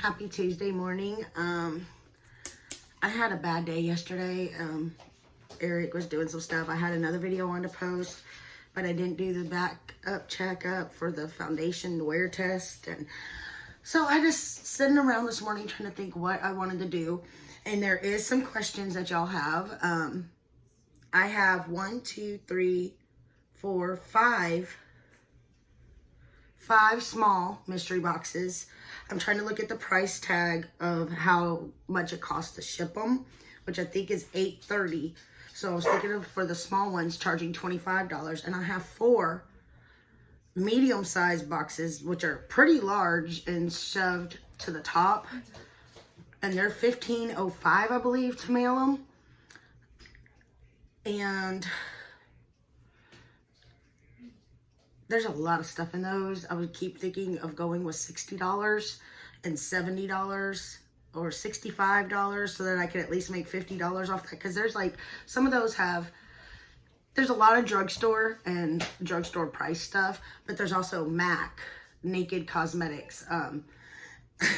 Happy Tuesday morning. I had a bad day yesterday. Eric was doing some stuff. I had another video on to post, but I didn't do the backup checkup for the foundation wear test. And so I just sitting around this morning trying to think what I wanted to do. And there is some questions that y'all have. I have 5 small mystery boxes. I'm trying to look at the price tag of how much it costs to ship them, which I think is $8.30. So I was thinking of, for the small ones, charging $25. And I have 4 medium-sized boxes, which are pretty large and shoved to the top. And they're $15.05, I believe, to mail them. And there's a lot of stuff in those. I would keep thinking of going with $60 and $70 or $65 so that I could at least make $50 off that. Because there's like, some of those have, there's a lot of drugstore and drugstore price stuff, but there's also MAC, Naked Cosmetics.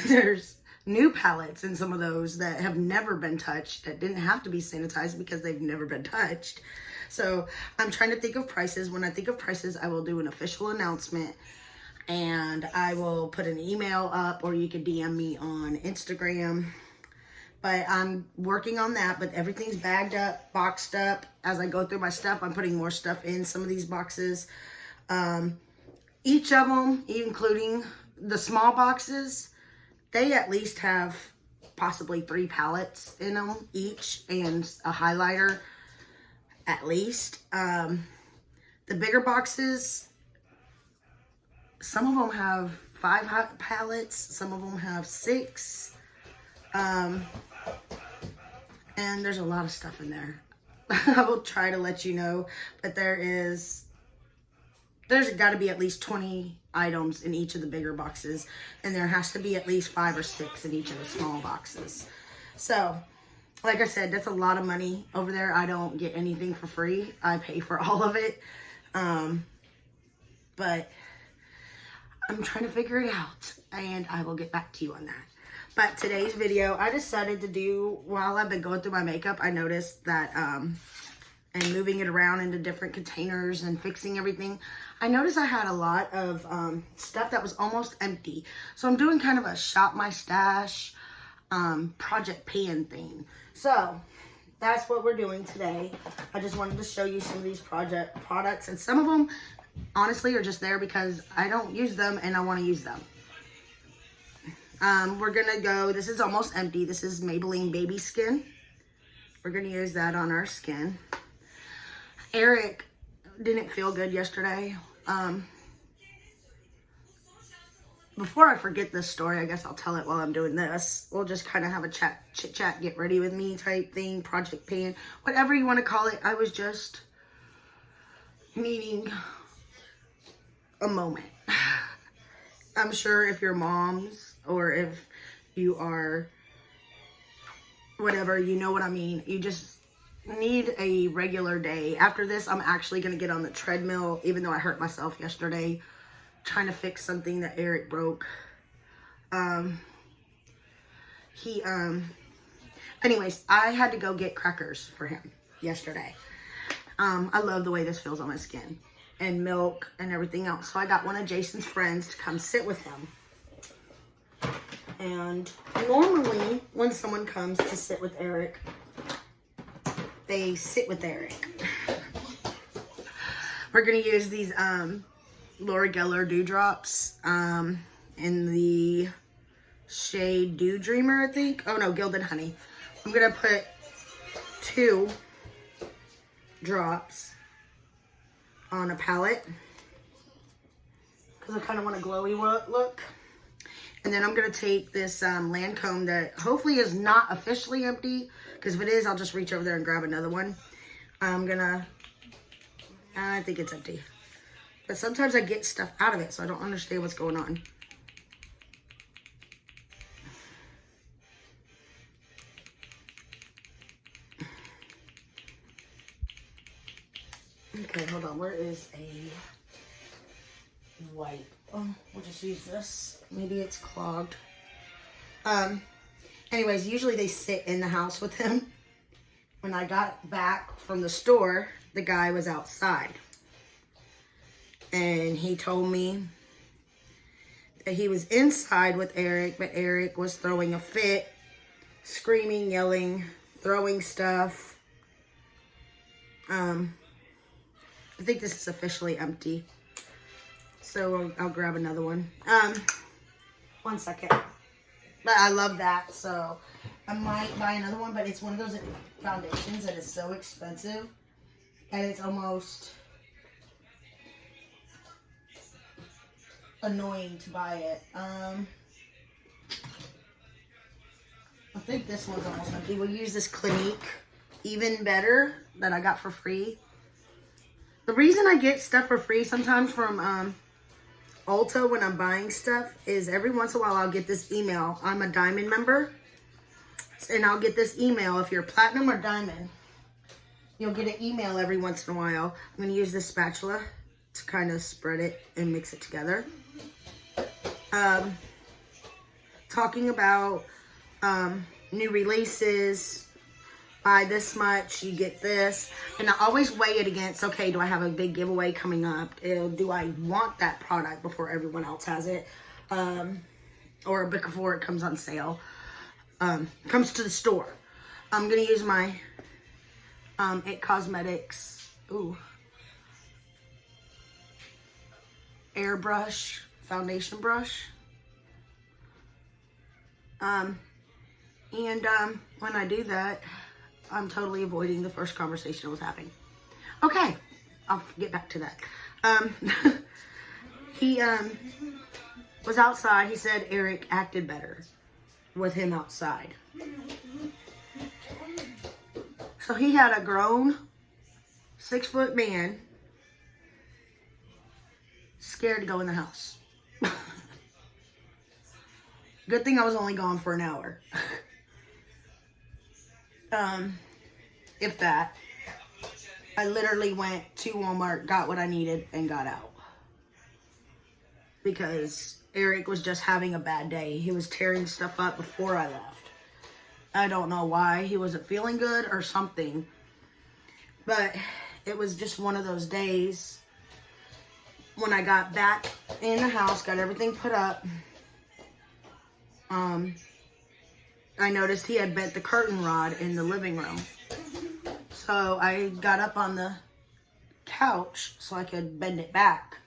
There's new palettes in some of those that have never been touched, that didn't have to be sanitized because they've never been touched. So I'm trying to think of prices. When I think of prices, I will do an official announcement and I will put an email up, or you can DM me on Instagram. But I'm working on that, but everything's bagged up, boxed up. As I go through my stuff, I'm putting more stuff in some of these boxes. Each of them, including the small boxes, they at least have possibly 3 palettes in them each and a highlighter at least. The bigger boxes, some of them have 5 palettes, some of them have 6. And there's a lot of stuff in there. I will try to let you know, but there's got to be at least 20 items in each of the bigger boxes, and there has to be at least 5 or 6 in each of the small boxes. So, like I said, that's a lot of money over there. I don't get anything for free. I pay for all of it. But I'm trying to figure it out, and I will get back to you on that. But today's video, I decided to do, while I've been going through my makeup, I noticed that, and moving it around into different containers and fixing everything, I noticed I had a lot of stuff that was almost empty. So I'm doing kind of a shop my stash project pan thing. So that's what we're doing today. I just wanted to show you some of these products, and some of them honestly are just there because I don't use them and I want to use them. We're gonna go, this is almost empty. This is Maybelline Baby Skin. We're gonna use that on our skin. Eric didn't feel good yesterday. Before I forget this story, I guess I'll tell it while I'm doing this. We'll just kind of have a chit chat, get ready with me type thing, project pan, whatever you want to call it. I was just needing a moment. I'm sure if you're moms or if you are whatever, you know what I mean. You just need a regular day. After this, I'm actually going to get on the treadmill, even though I hurt myself yesterday trying to fix something that Eric broke. Anyways, I had to go get crackers for him yesterday. I love the way this feels on my skin, and milk and everything else. So I got one of Jason's friends to come sit with him. And normally when someone comes to sit with Eric, they sit with Eric. We're going to use these Laura Geller Dewdrops in the shade Dew Dreamer, I think. Oh no, Gilded Honey. I'm going to put 2 drops on a palette because I kind of want a glowy look. And then I'm going to take this Lancome that hopefully is not officially empty, because if it is, I'll just reach over there and grab another one. I think it's empty. But sometimes I get stuff out of it, so I don't understand what's going on. Okay, hold on. Where is a wipe? Oh, we'll just use this. Maybe it's clogged. Anyways, usually they sit in the house with him. When I got back from the store, the guy was outside. And he told me that he was inside with Eric, but Eric was throwing a fit, screaming, yelling, throwing stuff. I think this is officially empty. So I'll grab another one. 1 second. But I love that, so I might buy another one, but it's one of those foundations that is so expensive, and it's almost annoying to buy it. I think this one's almost empty. We'll use this Clinique Even Better that I got for free. The reason I get stuff for free sometimes from Ulta when I'm buying stuff is every once in a while I'll get this email. I'm a Diamond member, and I'll get this email. If you're Platinum or Diamond, you'll get an email every once in a while. I'm going to use this spatula to kind of spread it and mix it together. Talking about new releases. Buy this much, you get this. And I always weigh it against, okay, do I have a big giveaway coming up? Do I want that product before everyone else has it? Or before it comes on sale. Comes to the store. I'm going to use my IT Cosmetics airbrush foundation brush. And when I do that, I'm totally avoiding the first conversation I was having. Okay, I'll get back to that. He was outside. He said Eric acted better with him outside. So he had a grown 6-foot man scared to go in the house. Good thing I was only gone for an hour. If that. I literally went to Walmart, got what I needed, and got out. Because Eric was just having a bad day. He was tearing stuff up before I left. I don't know why. He wasn't feeling good or something. But it was just one of those days. When I got back in the house, got everything put up, I noticed he had bent the curtain rod in the living room. So I got up on the couch so I could bend it back.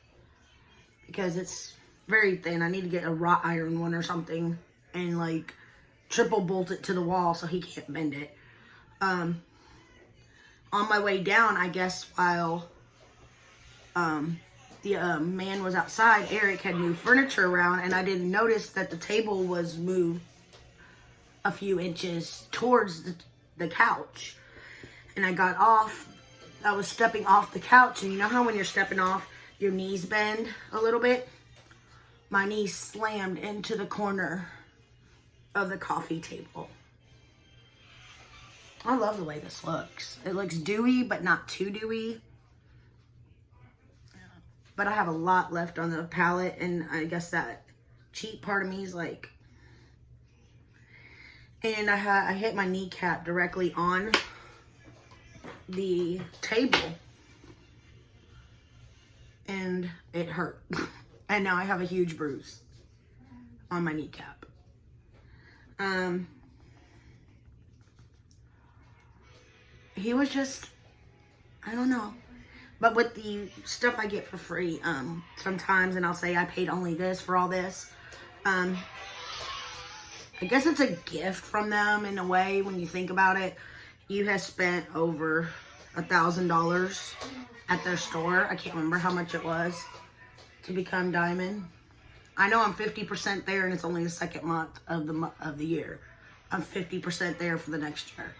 Because it's very thin. I need to get a wrought iron one or something. And like triple bolt it to the wall so he can't bend it. On my way down, I guess while the man was outside, Eric had moved furniture around, and I didn't notice that the table was moved a few inches towards the couch. And I got off, I was stepping off the couch, and you know how when you're stepping off, your knees bend a little bit? My knee slammed into the corner of the coffee table. I love the way this looks. It looks dewy, but not too dewy. But I have a lot left on the palette, and I guess that cheap part of me is like... And I hit my kneecap directly on the table. And it hurt. And now I have a huge bruise on my kneecap. He was just... I don't know. But with the stuff I get for free, sometimes, and I'll say I paid only this for all this. I guess it's a gift from them in a way when you think about it. You have spent over $1,000 at their store. I can't remember how much it was to become Diamond. I know I'm 50% there, and it's only the second month of the year. I'm 50% there for the next year.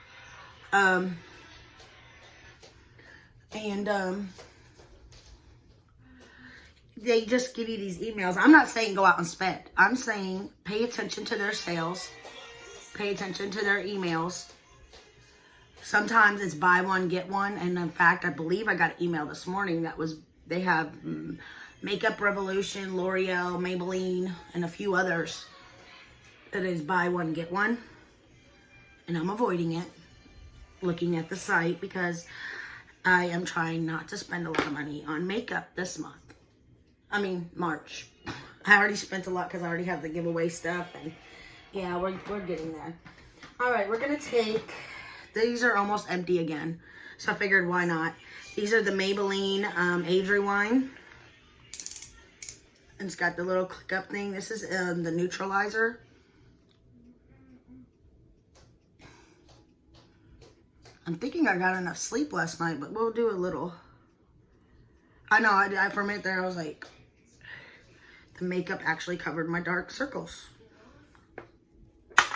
They just give you these emails. I'm not saying go out and spend. I'm saying pay attention to their sales. Pay attention to their emails. Sometimes it's buy one, get one. And in fact, I believe I got an email this morning that was, they have Makeup Revolution, L'Oreal, Maybelline, and a few others. that is buy one, get one. And I'm avoiding it, looking at the site, because I am trying not to spend a lot of money on makeup this month. I mean, March. I already spent a lot because I already have the giveaway stuff, and yeah, we're getting there. All right, we're gonna take, these are almost empty again, so I figured why not. These are the Maybelline Age Rewind. And it's got the little click up thing. This is the neutralizer. I'm thinking I got enough sleep last night, but we'll do a little. I know, I for a minute there, I was like, the makeup actually covered my dark circles.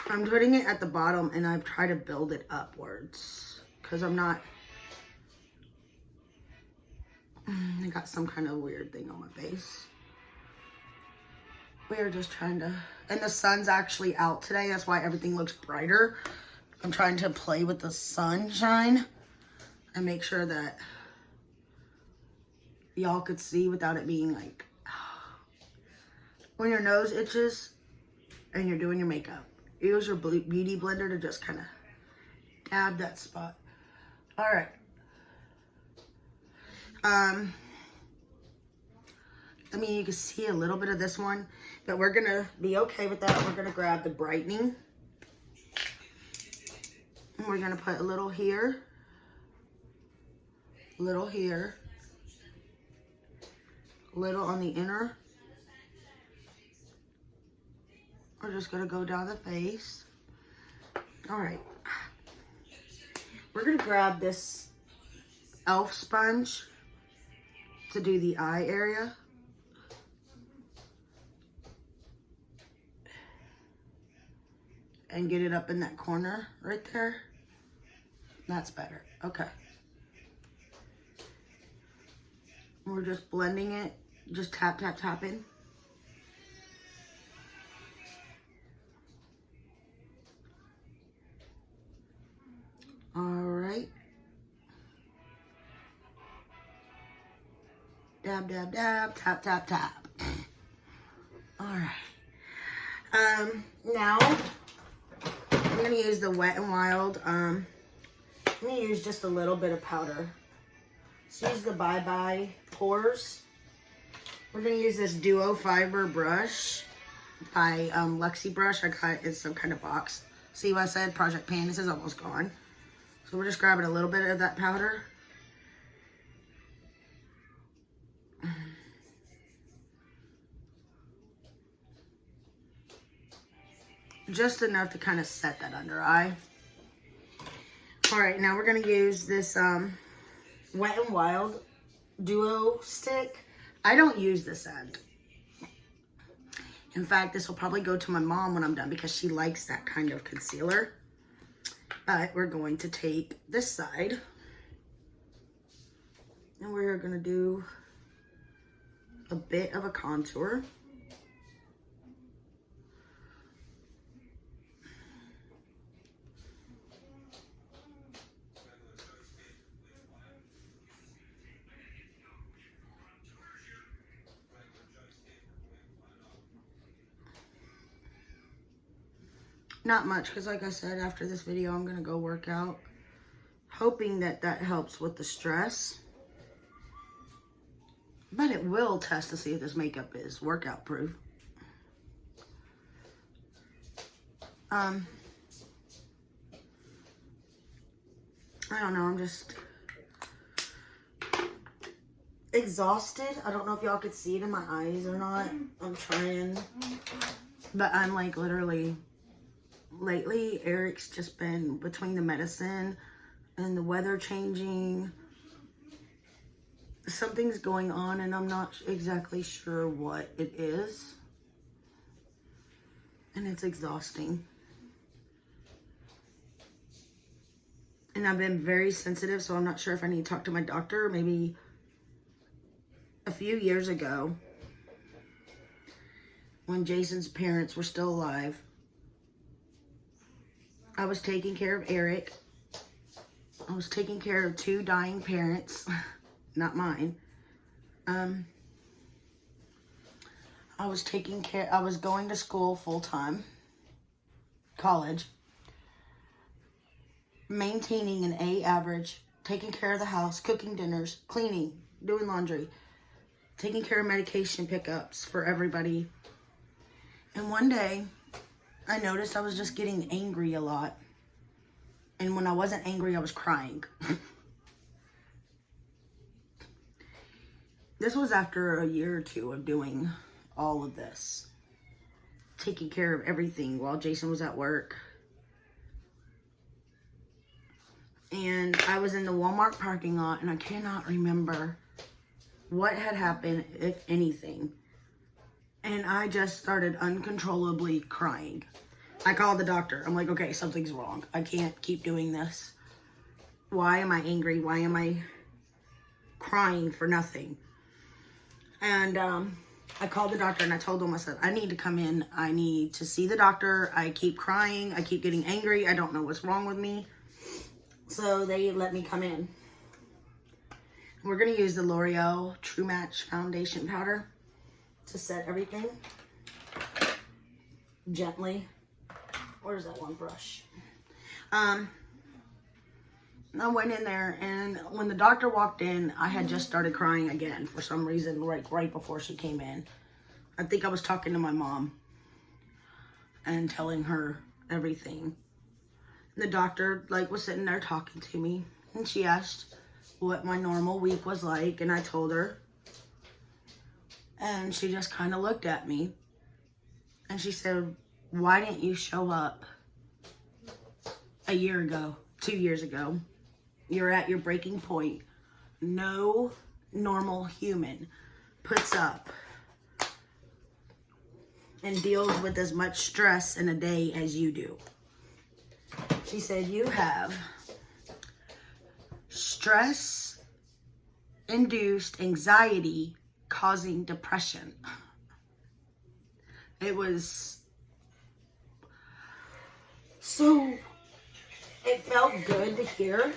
I'm putting it at the bottom, and I've tried to build it upwards, because I'm not, I got some kind of weird thing on my face. We are just trying to, and the sun's actually out today, that's why everything looks brighter. I'm trying to play with the sunshine and make sure that y'all could see without it being like, when your nose itches and you're doing your makeup, use your beauty blender to just kind of dab that spot. All right. I mean, you can see a little bit of this one, but we're gonna be okay with that. We're gonna grab the brightening. And we're gonna put a little here, little here, little on the inner. We're just gonna go down the face. All right. We're gonna grab this e.l.f. sponge to do the eye area. And get it up in that corner right there. That's better. Okay. We're just blending it. Just tap, tap, tapping. All right. Dab, dab, dab. Tap, tap, tap. All right. Now, I'm going to use the Wet n Wild. I'm going to use just a little bit of powder. Let's use the Bye Bye Pores. We're going to use this Duo Fiber brush by Luxie Brush. I got it in some kind of box. See what I said? Project Pan. This is almost gone. So we're just grabbing a little bit of that powder. Just enough to kind of set that under eye. All right, now we're gonna use this Wet n Wild Duo Stick. I don't use this end. In fact, this will probably go to my mom when I'm done because she likes that kind of concealer. But we're going to take this side and we're gonna do a bit of a contour. Not much, because like I said, after this video, I'm going to go work out. Hoping that that helps with the stress. But it will test to see if this makeup is workout proof. I don't know, I'm just exhausted. I don't know if y'all could see it in my eyes or not. I'm trying. But I'm like literally... Lately, Eric's just been between the medicine and the weather changing. Something's going on and I'm not exactly sure what it is. And it's exhausting. And I've been very sensitive, so I'm not sure if I need to talk to my doctor. Maybe a few years ago, when Jason's parents were still alive, I was taking care of Eric. I was taking care of 2 dying parents, not mine. I was going to school full time. college, maintaining an A average, taking care of the house, cooking dinners, cleaning, doing laundry, taking care of medication pickups for everybody. And one day, I noticed I was just getting angry a lot. And when I wasn't angry, I was crying. This was after a year or two of doing all of this. Taking care of everything while Jason was at work. And I was in the Walmart parking lot, and I cannot remember what had happened, if anything. And I just started uncontrollably crying. I called the doctor. I'm like, okay, something's wrong. I can't keep doing this. Why am I angry? Why am I crying for nothing? And I called the doctor and I told him, I said, I need to come in. I need to see the doctor. I keep crying. I keep getting angry. I don't know what's wrong with me. So they let me come in. We're going to use the L'Oreal True Match Foundation Powder to set everything gently. Where's that one brush? I went in there, and when the doctor walked in, I had just started crying again for some reason, like right before she came in. I think I was talking to my mom and telling her everything. The doctor was sitting there talking to me, and she asked what my normal week was like, and I told her. And she just kind of looked at me, and she said, why didn't you show up a year ago, 2 years ago? You're at your breaking point. No normal human puts up and deals with as much stress in a day as you do. She said, you have stress-induced anxiety causing depression. It was so... It felt good to hear,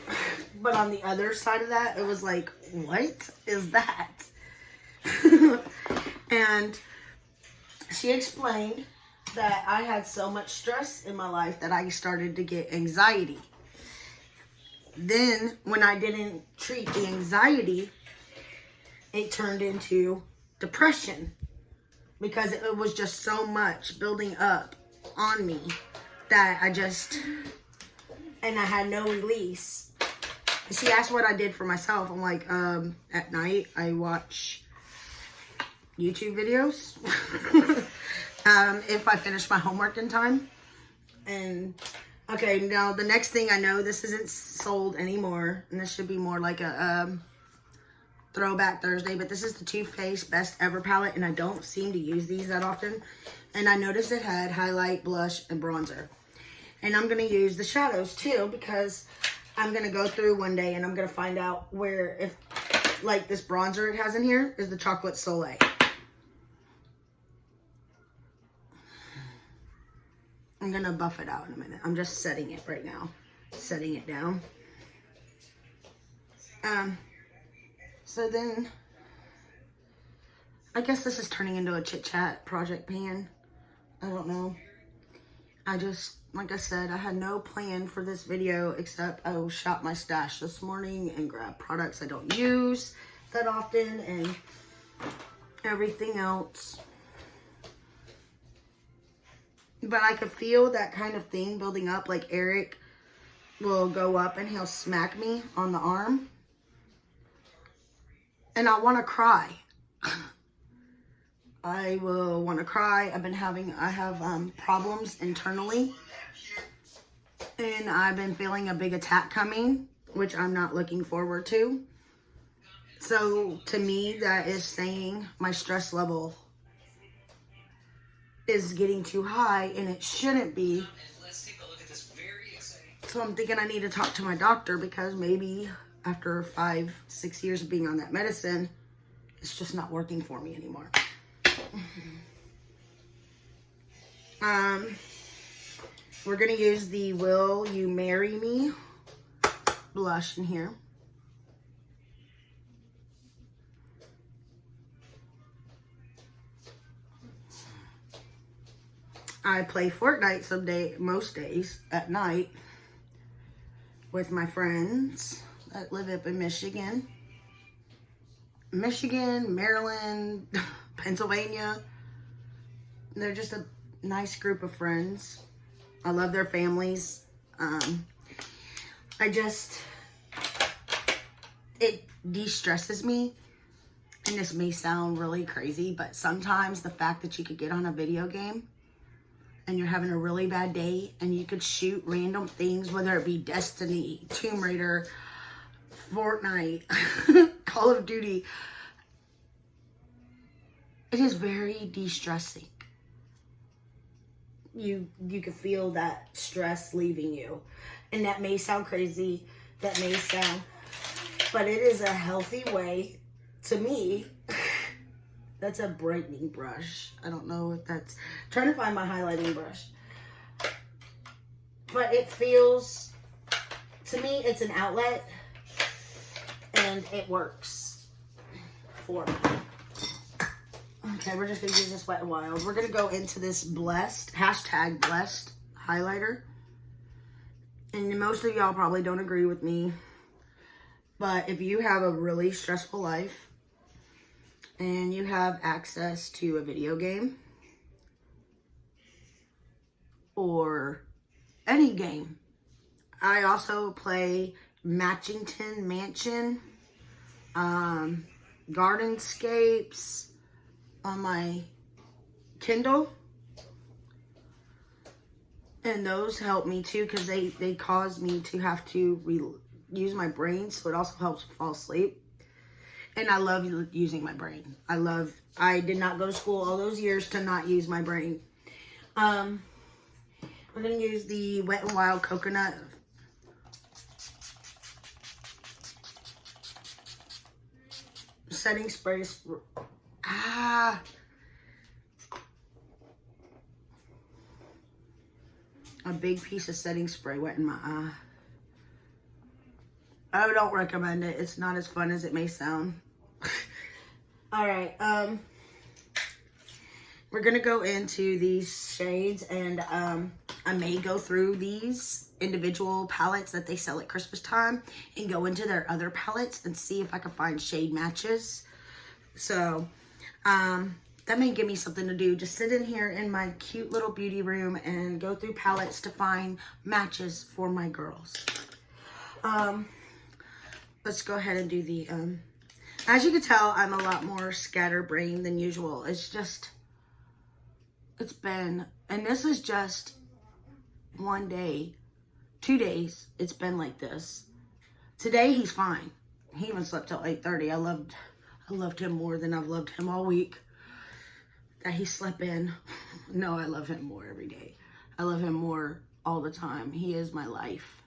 but on the other side of that, it was like, what is that? And she explained that I had so much stress in my life that I started to get anxiety. Then, when I didn't treat the anxiety, it turned into depression because it was just so much building up on me that and I had no release. She asked what I did for myself. I'm like, at night I watch YouTube videos. If I finish my homework in time. And okay, now the next thing I know, this isn't sold anymore, and this should be more like a throwback Thursday, but this is the Too Faced Best Ever palette, and I don't seem to use these that often. And I noticed it had highlight, blush, and bronzer. And I'm going to use the shadows too, because I'm going to go through one day and I'm going to find out where, if like this bronzer it has in here is the Chocolate Soleil. I'm going to buff it out in a minute. I'm just setting it right now. Setting it down. So then, I guess this is turning into a chit-chat project pan. I don't know. Like I said, I had no plan for this video except I shop my stash this morning and grab products I don't use that often and everything else. But I could feel that kind of thing building up, like Eric will go up and he'll smack me on the arm. And I want to cry. I will want to cry. I have problems internally. And I've been feeling a big attack coming, which I'm not looking forward to. So to me, that is saying my stress level is getting too high, and it shouldn't be. So I'm thinking I need to talk to my doctor, because maybe after 5-6 years of being on that medicine, it's just not working for me anymore. We're going to use the Will You Marry Me blush in here. I play Fortnite most days at night with my friends that live up in Michigan, Maryland, Pennsylvania. They're just a nice group of friends. I love their families. It de-stresses me. And this may sound really crazy, but sometimes the fact that you could get on a video game and you're having a really bad day and you could shoot random things, whether it be Destiny, Tomb Raider, Fortnite, Call of Duty, it is very de-stressing. You can feel that stress leaving you. And that may sound crazy, but it is a healthy way. To me, that's a brightening brush. I don't know if that's... trying to find my highlighting brush. But it feels... to me, it's an outlet. And it works for me. Okay, we're just going to use this Wet n Wild. We're going to go into this Blessed highlighter. And most of y'all probably don't agree with me. But if you have a really stressful life, and you have access to a video game or any game. I also play Matchington Mansion, Gardenscapes on my Kindle. And those help me too because they cause me to have to use my brain, so it also helps me fall asleep. And I love using my brain. I did not go to school all those years to not use my brain. We're going to use the Wet n Wild Coconut. Setting spray. A big piece of setting spray went in my eye. I don't recommend it. It's not as fun as it may sound. Alright, we're going to go into these shades, and I may go through these individual palettes that they sell at Christmas time and go into their other palettes and see if I can find shade matches. So, that may give me something to do. Just sit in here in my cute little beauty room and go through palettes to find matches for my girls. Let's go ahead and do the, as you can tell, I'm a lot more scatterbrained than usual. It's just, and this is just 1 day, 2 days, it's been like this. Today, he's fine. He even slept till 8:30. I loved him more than I've loved him all week. That he slept in. No, I love him more every day. I love him more all the time. He is my life.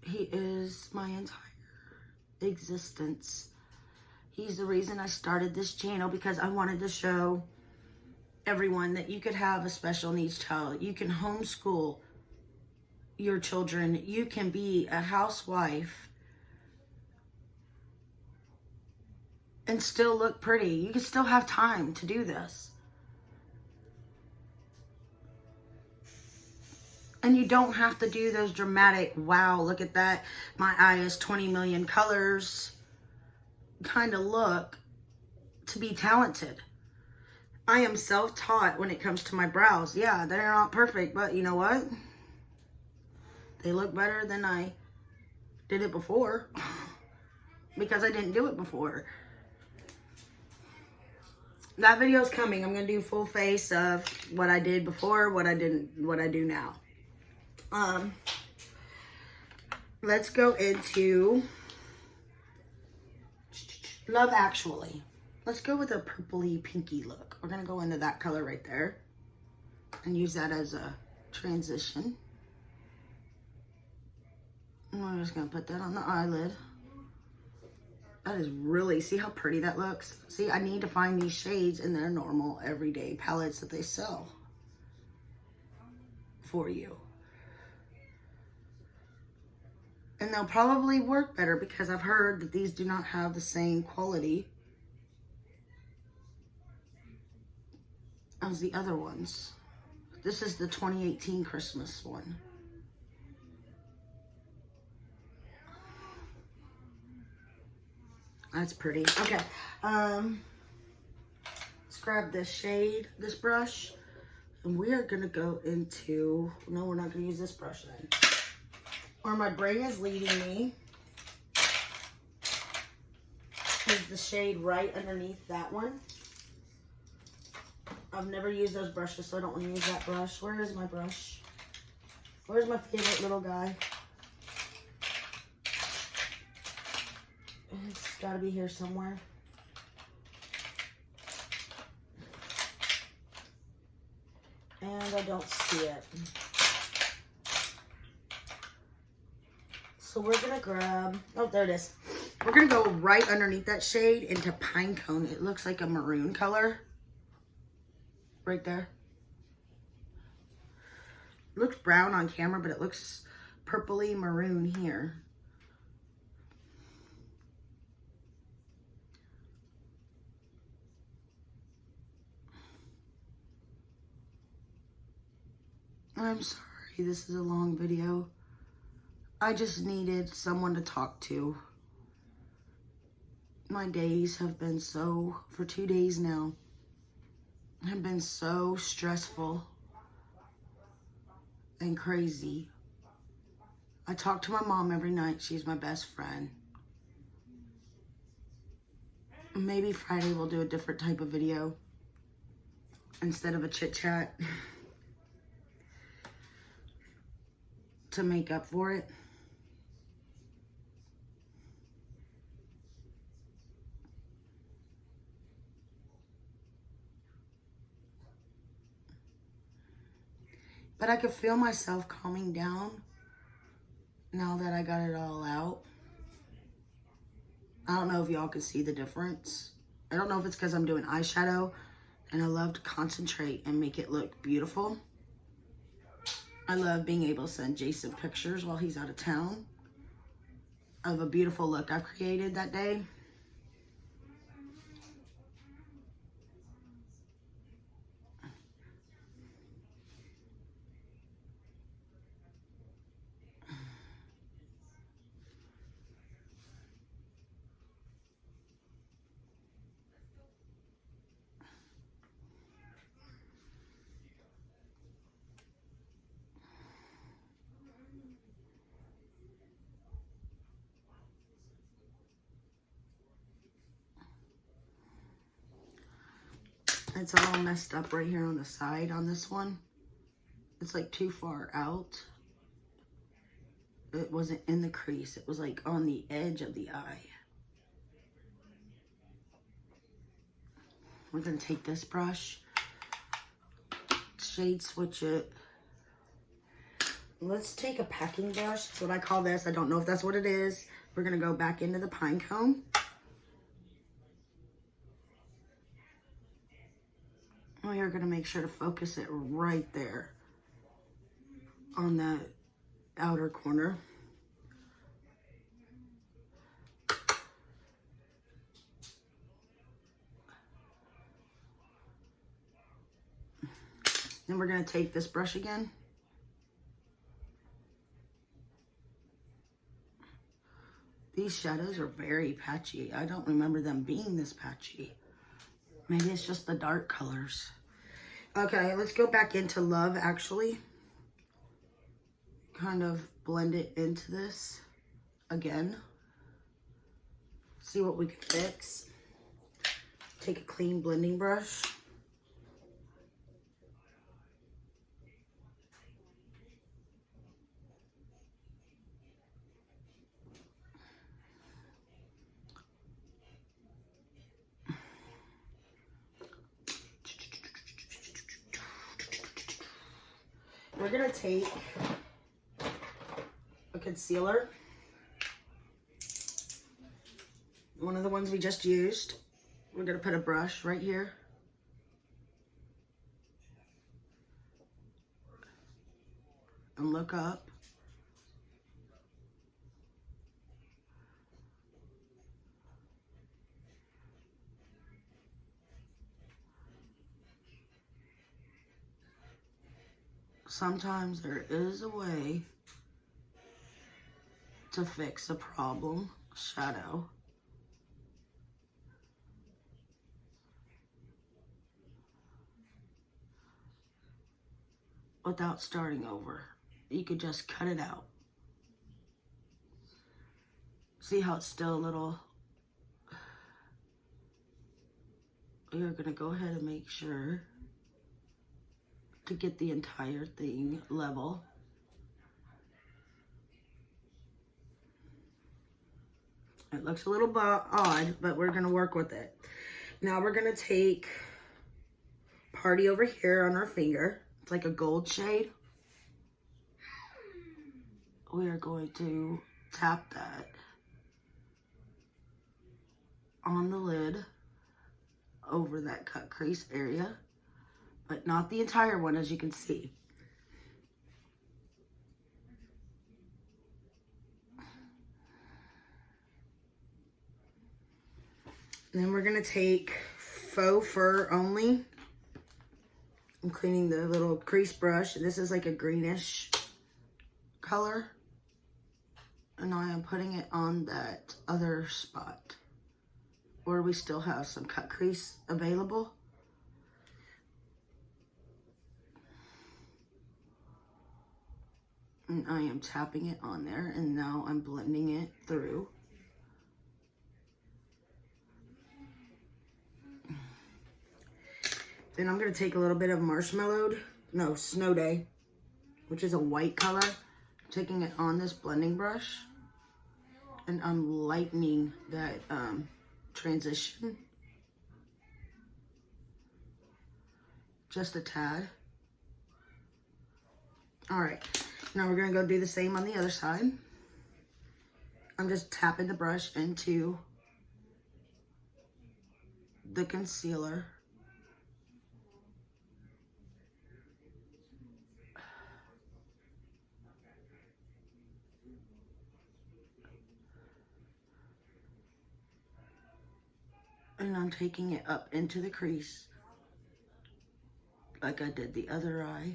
He is my entire existence. He's the reason I started this channel, because I wanted to show everyone that you could have a special needs child. You can homeschool your children. You can be a housewife and still look pretty. You can still have time to do this. And you don't have to do those dramatic, wow, look at that, my eye is 20 million colors kind of look to be talented. I am self-taught when it comes to my brows. Yeah, they're not perfect, but you know what? They look better than I did it before because I didn't do it before. That video's coming. I'm going to do full face of what I did before, what I do now. Let's go into Love Actually. Let's go with a purpley pinky look. We're going to go into that color right there and use that as a transition. And I'm just going to put that on the eyelid. That is really, see how pretty that looks? See, I need to find these shades in their normal everyday palettes that they sell for you. And they'll probably work better because I've heard that these do not have the same quality as the other ones. This is the 2018 Christmas one. That's pretty. Okay. Let's grab this shade, this brush, and we are gonna go into, no, we're not gonna use this brush then. Where my brain is leading me is the shade right underneath that one. I've never used those brushes, so I don't want to use that brush. Where is my brush? Where's my favorite little guy? It's gotta be here somewhere. And I don't see it. So we're gonna grab, oh, there it is. We're gonna go right underneath that shade into Pine Cone. It looks like a maroon color. Right there. It looks brown on camera, but it looks purpley maroon here. I'm sorry, this is a long video. I just needed someone to talk to. My days have been so, for 2 days now, have been so stressful and crazy. I talk to my mom every night. She's my best friend. Maybe Friday we'll do a different type of video instead of a chit chat to make up for it. But I could feel myself calming down now that I got it all out. I don't know if y'all can see the difference. I don't know if it's because I'm doing eyeshadow and I love to concentrate and make it look beautiful. I love being able to send Jason pictures while he's out of town of a beautiful look I've created that day. It's all messed up right here on the side on this one. It's like too far out. It wasn't in the crease. It was like on the edge of the eye. We're gonna take this brush, shade switch it. Let's take a packing brush. That's what I call this. I don't know if that's what it is. We're gonna go back into the Pine Cone. We are gonna make sure to focus it right there on that outer corner. Then we're gonna take this brush again. These shadows are very patchy. I don't remember them being this patchy. Maybe it's just the dark colors. Okay, let's go back into Love Actually. Kind of blend it into this again. See what we can fix. Take a clean blending brush. We're gonna take a concealer, one of the ones we just used. We're gonna put a brush right here. And look up. sometimes there is a way to fix a problem shadow. Without starting over. You could just cut it out. See how it's still a little... We're gonna go ahead and make sure to get the entire thing level. It looks a little odd, but we're gonna work with it. Now we're gonna take Party over here on our finger. It's like a gold shade. We are going to tap that on the lid over that cut crease area, but not the entire one, as you can see. And then we're gonna take Faux Fur Only. I'm cleaning the little crease brush. This is like a greenish color. And I am putting it on that other spot where we still have some cut crease available. And I am tapping it on there, and now I'm blending it through. Then I'm gonna take a little bit of Snow Day, which is a white color, taking it on this blending brush, and I'm lightening that transition just a tad. All right, now we're gonna go do the same on the other side. I'm just tapping the brush into the concealer. And I'm taking it up into the crease like I did the other eye.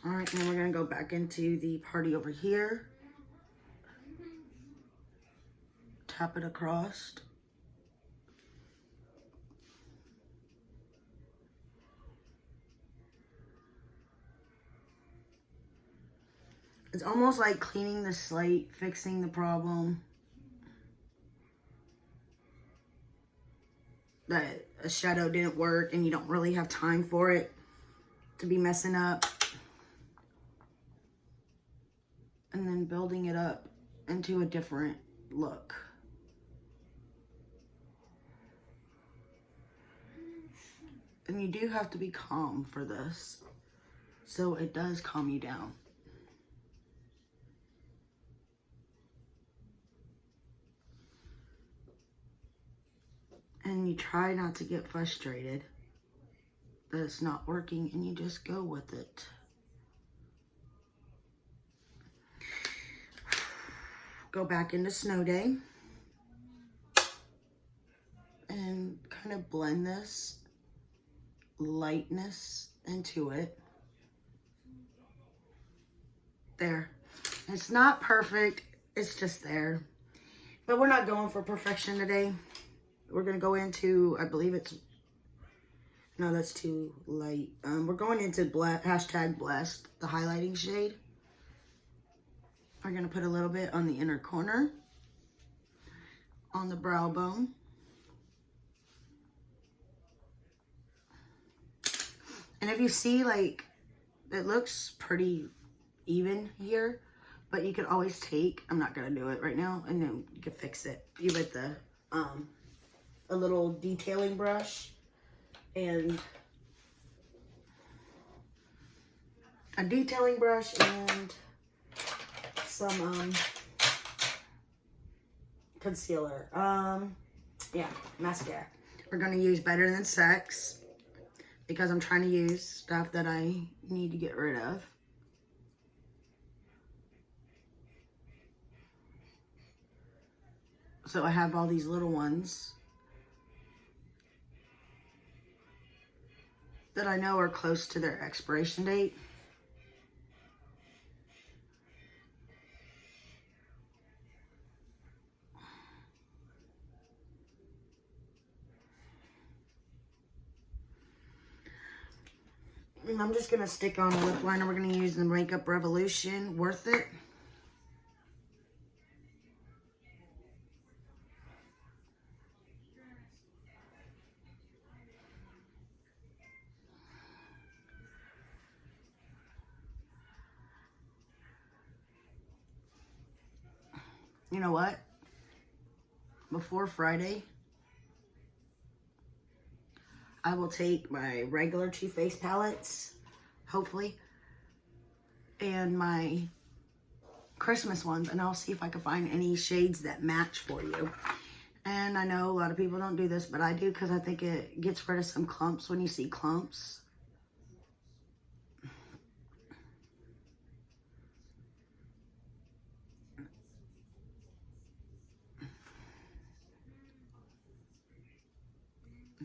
All right, then we're gonna go back into the Party over here. Tap it across. It's almost like cleaning the slate, fixing the problem that a shadow didn't work and you don't really have time for it to be messing up. And then building it up into a different look. And you do have to be calm for this, so it does calm you down. And you try not to get frustrated that it's not working, and you just go with it. Go back into Snow Day and kind of blend this lightness into it. There. It's not perfect, it's just there. But we're not going for perfection today. We're gonna go into, I believe it's, no, that's too light. We're going into hashtag Blessed, the highlighting shade. We're gonna put a little bit on the inner corner, on the brow bone. And if you see, like, it looks pretty even here, but you could always take, I'm not gonna do it right now, and then you can fix it. You with the, a little detailing brush and and some concealer. yeah, mascara. We're going to use Better Than Sex because I'm trying to use stuff that I need to get rid of. So I have all these little ones that I know are close to their expiration date. And I'm just going to stick on a lip liner. We're going to use the Makeup Revolution Worth It. You know what? Before Friday, I will take my regular Too Faced palettes, hopefully, and my Christmas ones, and I'll see if I can find any shades that match for you. And I know a lot of people don't do this, but I do because I think it gets rid of some clumps when you see clumps.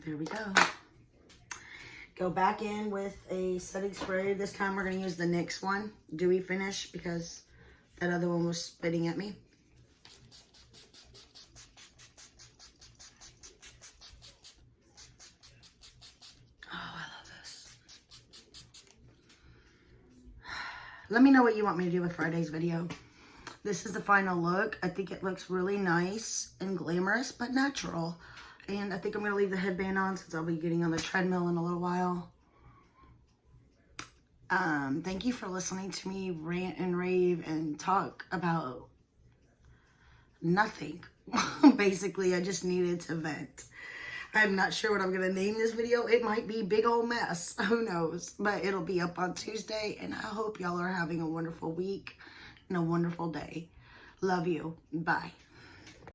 There we go. Go back in with a setting spray. This time we're going to use the NYX one, Dewy Finish, because that other one was spitting at me. Oh, I love this. Let me know what you want me to do with Friday's video. This is the final look. I think it looks really nice and glamorous, but natural. And I think I'm going to leave the headband on since I'll be getting on the treadmill in a little while. Thank you for listening to me rant and rave and talk about nothing. Basically, I just needed to vent. I'm not sure what I'm going to name this video. It might be Big Old Mess. Who knows? But it'll be up on Tuesday. And I hope y'all are having a wonderful week and a wonderful day. Love you. Bye.